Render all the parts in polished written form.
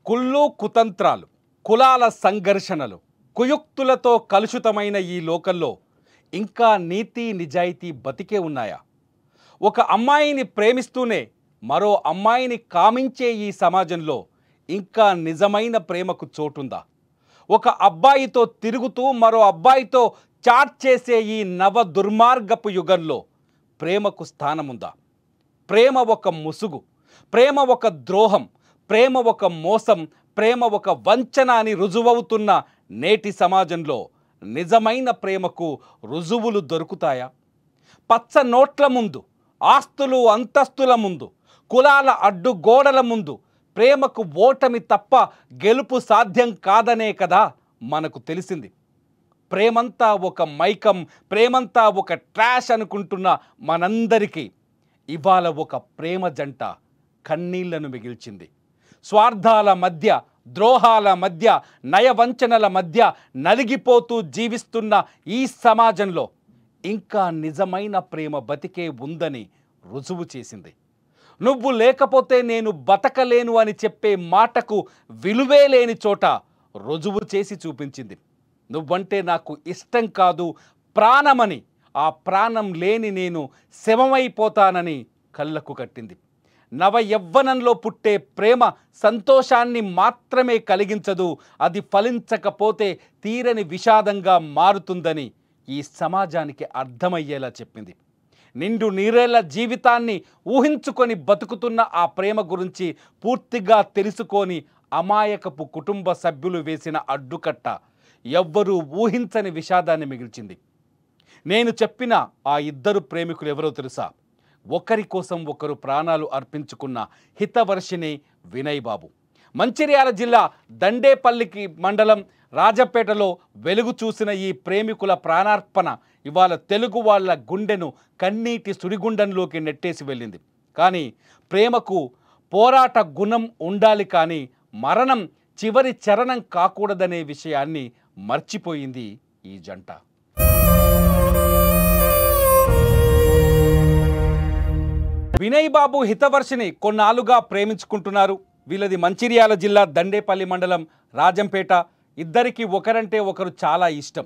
కుళ్ళు కుతంత్రాలు, కులాల సంఘర్షణలు, కుయుక్తులతో కలుషితమైన ఈ లోకంలో ఇంకా నీతి నిజాయితీ బతికే ఉన్నాయా? ఒక అమ్మాయిని ప్రేమిస్తూనే మరో అమ్మాయిని కామించే ఈ సమాజంలో ఇంకా నిజమైన ప్రేమకు చోటుందా? ఒక అబ్బాయితో తిరుగుతూ మరో అబ్బాయితో చాట్ చేసే ఈ నవ దుర్మార్గపు యుగంలో ప్రేమకు స్థానముందా? ప్రేమ ఒక ముసుగు, ప్రేమ ఒక ద్రోహం, ప్రేమ ఒక మోసం, ప్రేమ ఒక వంచన అని రుజువవుతున్న నేటి సమాజంలో నిజమైన ప్రేమకు రుజువులు దొరుకుతాయా? పచ్చ నోట్ల ముందు, ఆస్తులు అంతస్తుల ముందు, కులాల అడ్డుగోడల ముందు ప్రేమకు ఓటమి తప్ప గెలుపు సాధ్యం కాదనే కదా మనకు తెలిసింది. ప్రేమంతా ఒక మైకం, ప్రేమంతా ఒక ట్రాష్ అనుకుంటున్న మనందరికీ ఇవాళ ఒక ప్రేమ జంట కన్నీళ్లను మిగిల్చింది. స్వార్థాల మధ్య, ద్రోహాల మధ్య, నయవంచనల మధ్య నలిగిపోతూ జీవిస్తున్న ఈ సమాజంలో ఇంకా నిజమైన ప్రేమ బతికే ఉందని రుజువు చేసింది. నువ్వు లేకపోతే నేను బతకలేను అని చెప్పే మాటకు విలువే లేని చోట రుజువు చేసి చూపించింది. నువ్వంటే నాకు ఇష్టం కాదు, ప్రాణమని, ఆ ప్రాణం లేని నేను శవమైపోతానని కళ్ళకు కట్టింది. నవ యవ్వనంలో పుట్టే ప్రేమ సంతోషాన్ని మాత్రమే కలిగించదు, అది ఫలించకపోతే తీరని విషాదంగా మారుతుందని ఈ సమాజానికి అర్థమయ్యేలా చెప్పింది. నిండు నీరేళ్ల జీవితాన్ని ఊహించుకొని బతుకుతున్న ఆ ప్రేమ గురించి పూర్తిగా తెలుసుకొని అమాయకపు కుటుంబ సభ్యులు వేసిన అడ్డుకట్ట ఎవ్వరూ ఊహించని విషాదాన్ని మిగిల్చింది. నేను చెప్పిన ఆ ఇద్దరు ప్రేమికులు ఎవరో తెలుసా? ఒకరి కోసం ఒకరు ప్రాణాలు అర్పించుకున్న హితవర్షిణి, వినయ్ బాబు. మంచిర్యాల జిల్లా దండేపల్లికి మండలం రాజపేటలో వెలుగు చూసిన ఈ ప్రేమికుల ప్రాణార్పణ ఇవాళ తెలుగు వాళ్ళ గుండెను కన్నీటి సుడిగుండంలోకి నెట్టేసి వెళ్ళింది. కానీ ప్రేమకు పోరాట గుణం ఉండాలి, కానీ మరణం చివరి చరణం కాకూడదనే విషయాన్ని మర్చిపోయింది ఈ జంట. వినయ్ బాబు, హితవర్షిని కొన్నాళ్ళుగా ప్రేమించుకుంటున్నారు. వీళ్ళది మంచిర్యాల జిల్లా దండేపల్లి మండలం రాజంపేట. ఇద్దరికి ఒకరంటే ఒకరు చాలా ఇష్టం.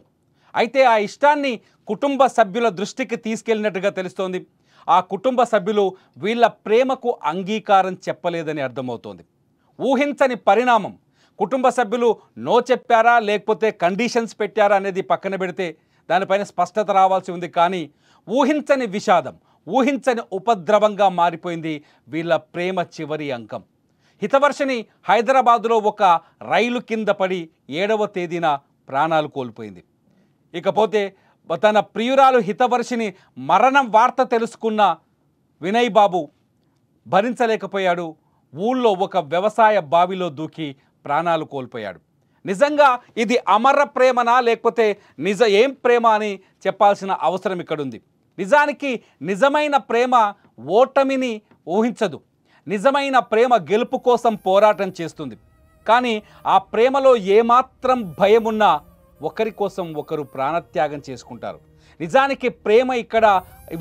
అయితే ఆ ఇష్టాన్ని కుటుంబ సభ్యుల దృష్టికి తీసుకెళ్ళినట్టుగా తెలుస్తోంది. ఆ కుటుంబ సభ్యులు వీళ్ళ ప్రేమకు అంగీకారం చెప్పలేదని అర్థమవుతోంది. ఊహించని పరిణామం. కుటుంబ సభ్యులు నో చెప్పారా లేకపోతే కండిషన్స్ పెట్టారా అనేది పక్కన పెడితే దానిపైన స్పష్టత రావాల్సి ఉంది. కానీ ఊహించని విషాదం, ఊహించని ఉపద్రవంగా మారిపోయింది వీళ్ళ ప్రేమ చివరి అంకం. హితవర్షిని హైదరాబాదులో ఒక రైలు కింద పడి 7వ తేదీన ప్రాణాలు కోల్పోయింది. ఇకపోతే తన ప్రియురాలు హితవర్షిని మరణం వార్త తెలుసుకున్న వినయ్ బాబు భరించలేకపోయాడు. ఊళ్ళో ఒక వ్యవసాయ బావిలో దూకి ప్రాణాలు కోల్పోయాడు. నిజంగా ఇది అమర ప్రేమనా లేకపోతే ఏం ప్రేమ అని చెప్పాల్సిన అవసరం ఇక్కడుంది. నిజానికి నిజమైన ప్రేమ ఓటమిని ఊహించదు. నిజమైన ప్రేమ గెలుపు కోసం పోరాటం చేస్తుంది. కానీ ఆ ప్రేమలో ఏమాత్రం భయమున్నా ఒకరి కోసం ఒకరు ప్రాణత్యాగం చేసుకుంటారు. నిజానికి ప్రేమ ఇక్కడ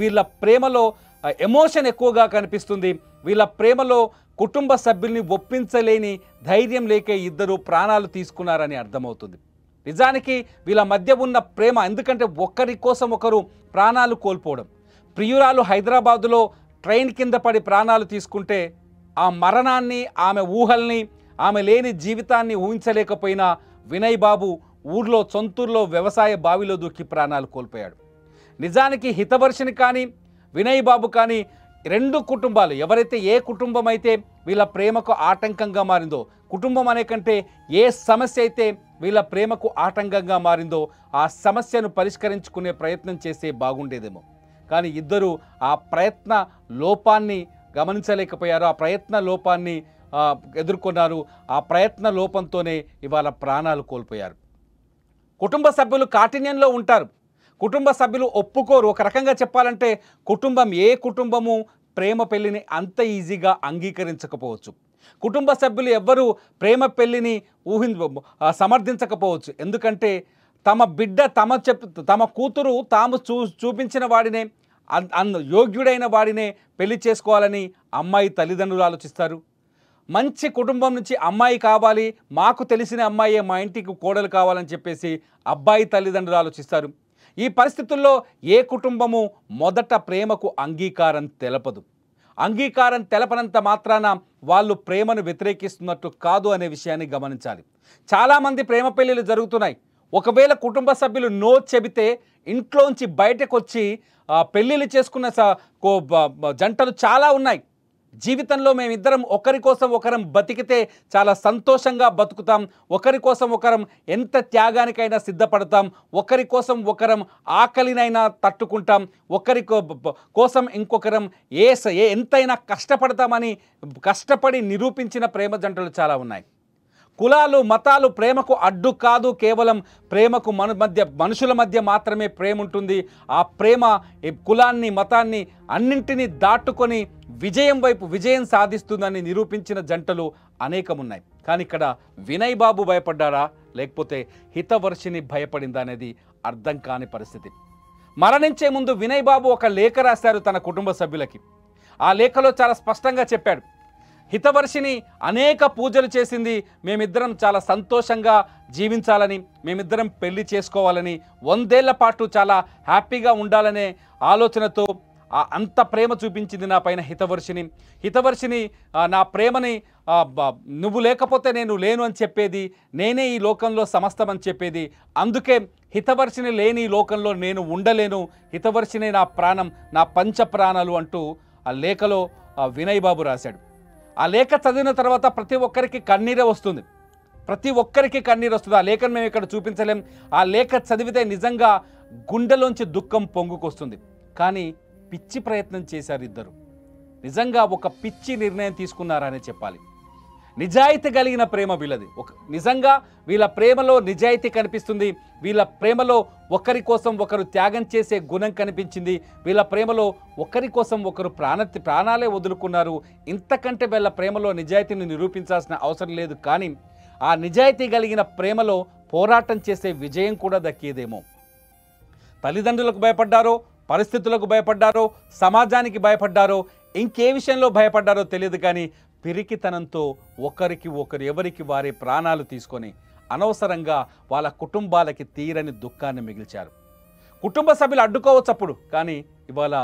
వీళ్ళ ప్రేమలో ఎమోషన్ ఎక్కువగా కనిపిస్తుంది. వీళ్ళ ప్రేమలో కుటుంబ సభ్యుల్ని ఒప్పించలేని ధైర్యం లేకే ఇద్దరు ప్రాణాలు తీసుకున్నారని అర్థమవుతుంది. నిజానికి వీళ్ళ మధ్య ఉన్న ప్రేమ, ఎందుకంటే ఒకరి కోసం ఒకరు ప్రాణాలు కోల్పోవడం. ప్రియురాలు హైదరాబాదులో ట్రైన్ కింద పడి ప్రాణాలు తీసుకుంటే ఆ మరణాన్ని, ఆమె ఊహల్ని, ఆమె లేని జీవితాన్ని ఊహించలేకపోయినా వినయ్ బాబు ఊర్లో సొంతూరులో వ్యవసాయ బావిలో దూకి ప్రాణాలు కోల్పోయాడు. నిజానికి హితవర్షిని కానీ వినయ్ బాబు కానీ రెండు కుటుంబాలు, ఎవరైతే ఏ కుటుంబం అయితే వీళ్ళ ప్రేమకు ఆటంకంగా మారిందో, కుటుంబం అనే కంటే ఏ సమస్య అయితే వీళ్ళ ప్రేమకు ఆటంకంగా మారిందో ఆ సమస్యను పరిష్కరించుకునే ప్రయత్నం చేస్తే బాగుండేదేమో. కానీ ఇద్దరు ఆ ప్రయత్న లోపాన్ని గమనించలేకపోయారు. ఆ ప్రయత్న లోపాన్ని ఎదుర్కొన్నారు. ఆ ప్రయత్న లోపంతోనే ఇవాళ ప్రాణాలు కోల్పోయారు. కుటుంబ సభ్యులు కాఠిన్యంలో ఉంటారు. కుటుంబ సభ్యులు ఒప్పుకోరు. ఒక రకంగా చెప్పాలంటే ఏ కుటుంబము ప్రేమ పెళ్లిని అంత ఈజీగా అంగీకరించకపోవచ్చు. కుటుంబ సభ్యులు ఎవ్వరూ ప్రేమ పెళ్లిని సమర్థించకపోవచ్చు. ఎందుకంటే తమ బిడ్డ తమ కూతురు తాము చూపించిన వాడినే, యోగ్యుడైన వాడినే పెళ్లి చేసుకోవాలని అమ్మాయి తల్లిదండ్రులు ఆలోచిస్తారు. మంచి కుటుంబం నుంచి అమ్మాయి కావాలి, మాకు తెలిసిన అమ్మాయే మా ఇంటికి కోడలు కావాలని చెప్పేసి అబ్బాయి తల్లిదండ్రులు ఆలోచిస్తారు. ఈ పరిస్థితుల్లో ఏ కుటుంబము మొదట ప్రేమకు అంగీకారం తెలపదు. అంగీకారం తెలపనంత మాత్రాన వాళ్ళు ప్రేమను వ్యతిరేకిస్తున్నట్టు కాదు అనే విషయాన్ని గమనించాలి. చాలామంది ప్రేమ పెళ్ళిళ్ళు జరుగుతున్నాయి. ఒకవేళ కుటుంబ సభ్యులు నో చెబితే ఇంట్లోంచి బయటకు వచ్చి పెళ్ళిళ్ళు చేసుకున్న జంటలు చాలా ఉన్నాయి. జీవితంలో మేమిద్దరం ఒకరి కోసం ఒకరం బతికితే చాలా సంతోషంగా బతుకుతాం, ఒకరి కోసం ఒకరం ఎంత త్యాగానికైనా సిద్ధపడతాం, ఒకరి కోసం ఒకరం ఆకలినైనా తట్టుకుంటాం, ఒకరి కోసం ఇంకొకరం ఎంతైనా కష్టపడతామని కష్టపడి నిరూపించిన ప్రేమ జంటలు చాలా ఉన్నాయి. కులాలు మతాలు ప్రేమకు అడ్డు కాదు, కేవలం ప్రేమకు మనుషుల మధ్య మాత్రమే ప్రేమ ఉంటుంది. ఆ ప్రేమ కులాన్ని మతాన్ని అన్నింటినీ దాటుకొని విజయం సాధిస్తుందని నిరూపించిన జంటలు అనేకమున్నాయి. కానీ ఇక్కడ వినయ్ బాబు భయపడ్డారా లేకపోతే హితవర్షిని భయపడిందా అనేది అర్థం కాని పరిస్థితి. మరణించే ముందు వినయ్ బాబు ఒక లేఖ రాశారు తన కుటుంబ సభ్యులకి. ఆ లేఖలో చాలా స్పష్టంగా చెప్పాడు, హితవర్షిని అనేక పూజలు చేసింది, మేమిద్దరం చాలా సంతోషంగా జీవించాలని, మేమిద్దరం పెళ్లి చేసుకోవాలని, 100 ఏళ్ల పాటు చాలా హ్యాపీగా ఉండాలనే ఆలోచనతో అంత ప్రేమ చూపించింది నా పైన హితవర్షిని నా ప్రేమని నువ్వు లేకపోతే నేను లేను అని చెప్పేది, నేనే ఈ లోకంలో సమస్తమని చెప్పేది, అందుకే హితవర్షిని లేని ఈ లోకంలో నేను ఉండలేను, హితవర్షిని నా ప్రాణం, నా పంచ ప్రాణాలు అంటూ ఆ లేఖలో వినయ్ బాబు రాశాడు. ఆ లేఖ చదివిన తర్వాత ప్రతి ఒక్కరికి కన్నీరే వస్తుంది. ఆ లేఖను మేము ఇక్కడ చూపించలేం. ఆ లేఖ చదివితే నిజంగా గుండెలోంచి దుఃఖం పొంగుకొస్తుంది. కానీ పిచ్చి ప్రయత్నం చేశారు ఇద్దరు. నిజంగా ఒక పిచ్చి నిర్ణయం తీసుకున్నారనే చెప్పాలి. నిజాయితీ కలిగిన ప్రేమ వీళ్ళది. నిజంగా వీళ్ళ ప్రేమలో నిజాయితీ కనిపిస్తుంది. వీళ్ళ ప్రేమలో ఒకరి కోసం ఒకరు త్యాగం చేసే గుణం కనిపించింది. వీళ్ళ ప్రేమలో ఒకరి కోసం ఒకరు ప్రాణాలే వదులుకున్నారు. ఇంతకంటే వీళ్ళ ప్రేమలో నిజాయితీని నిరూపించాల్సిన అవసరం లేదు. కానీ ఆ నిజాయితీ కలిగిన ప్రేమలో పోరాటం చేసే విజయం కూడా దక్కేదేమో. తల్లిదండ్రులకు భయపడ్డారో, పరిస్థితులకు భయపడ్డారో, సమాజానికి భయపడ్డారో, ఇంకే విషయంలో భయపడ్డారో తెలియదు. కానీ పిరికితనంతో ఎవరికి వారే ప్రాణాలు తీసుకొని అనవసరంగా వాళ్ళ కుటుంబాలకి తీరని దుఃఖాన్ని మిగిల్చారు. కుటుంబ సభ్యులు అడ్డుకోవచ్చు అప్పుడు, కానీ ఇవాళ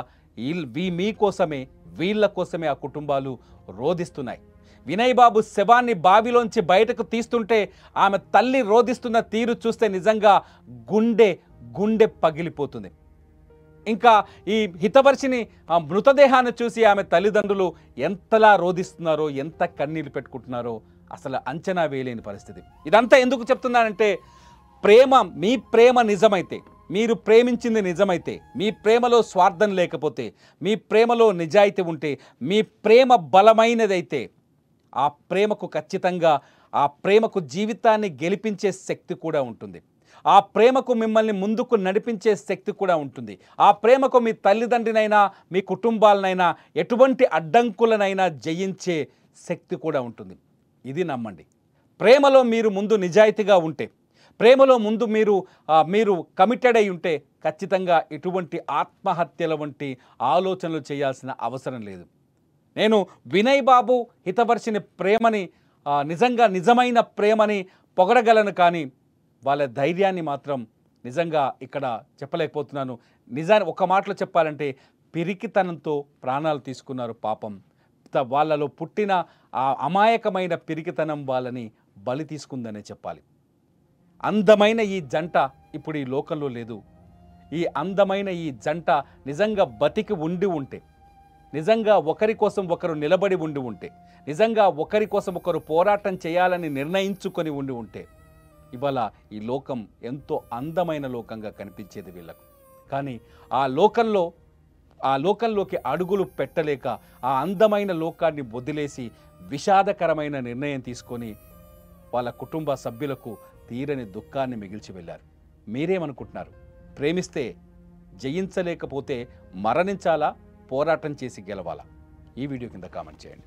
మీకోసమే వీళ్ళ కోసమే ఆ కుటుంబాలు రోధిస్తున్నాయి. వినయ్ బాబు శవాన్ని బావిలోంచి బయటకు తీస్తుంటే ఆమె తల్లి రోధిస్తున్న తీరు చూస్తే నిజంగా గుండె పగిలిపోతుంది. ఇంకా ఈ హితవర్షిని మృతదేహాన్ని చూసి ఆమె తల్లిదండ్రులు ఎంతలా రోధిస్తున్నారో, ఎంత కన్నీళ్లు పెట్టుకుంటున్నారో అసలు అంచనా వేయలేని పరిస్థితి. ఇదంతా ఎందుకు చెప్తున్నానంటే, మీ ప్రేమ నిజమైతే, మీరు ప్రేమించింది నిజమైతే, మీ ప్రేమలో స్వార్థం లేకపోతే, మీ ప్రేమలో నిజాయితీ ఉంటే, మీ ప్రేమ బలమైనదైతే ఆ ప్రేమకు ఖచ్చితంగా ఆ ప్రేమకు జీవితాన్ని గెలిపించే శక్తి కూడా ఉంటుంది. ఆ ప్రేమకు మిమ్మల్ని ముందుకు నడిపించే శక్తి కూడా ఉంటుంది. ఆ ప్రేమకు మీ తల్లిదండ్రినైనా మీ కుటుంబాలనైనా ఎటువంటి అడ్డంకులనైనా జయించే శక్తి కూడా ఉంటుంది. ఇది నమ్మండి. ప్రేమలో మీరు ముందు నిజాయితీగా ఉంటే, ప్రేమలో ముందు మీరు కమిటెడ్ అయి ఉంటే ఖచ్చితంగా ఎటువంటి ఆత్మహత్యల వంటి ఆలోచనలు చేయాల్సిన అవసరం లేదు. నేను వినయ్ బాబు హితవర్షిని ప్రేమని నిజమైన ప్రేమని పొగడగలను, కానీ వాళ్ళ ధైర్యాన్ని మాత్రం నిజంగా ఇక్కడ చెప్పలేకపోతున్నాను. నిజాన్ని ఒక మాటలో చెప్పాలంటే పిరికితనంతో ప్రాణాలు తీసుకున్నారు పాపం. వాళ్ళలో పుట్టిన ఆ అమాయకమైన పిరికితనం వాళ్ళని బలి తీసుకుందనే చెప్పాలి. అందమైన ఈ జంట ఇప్పుడు ఈ లోకంలో లేదు. ఈ అందమైన ఈ జంట నిజంగా బతికి ఉంటే, నిజంగా ఒకరి కోసం ఒకరు నిలబడి ఉంటే, నిజంగా ఒకరి కోసం ఒకరు పోరాటం చేయాలని నిర్ణయించుకొని ఉంటే ఇవాళ ఈ లోకం ఎంతో అందమైన లోకంగా కనిపించేది వీళ్ళకు. కానీ ఆ లోకంలోకి అడుగులు పెట్టలేక ఆ అందమైన లోకాన్ని వదిలేసి విషాదకరమైన నిర్ణయం తీసుకొని వాళ్ళ కుటుంబ సభ్యులకు తీరని దుఃఖాన్ని మిగిల్చి వెళ్ళారు. మీరేమనుకుంటున్నారు? ప్రేమిస్తే జయించలేకపోతే మరణించాలా, పోరాటం చేసి గెలవాలా? ఈ వీడియో కింద కామెంట్ చేయండి.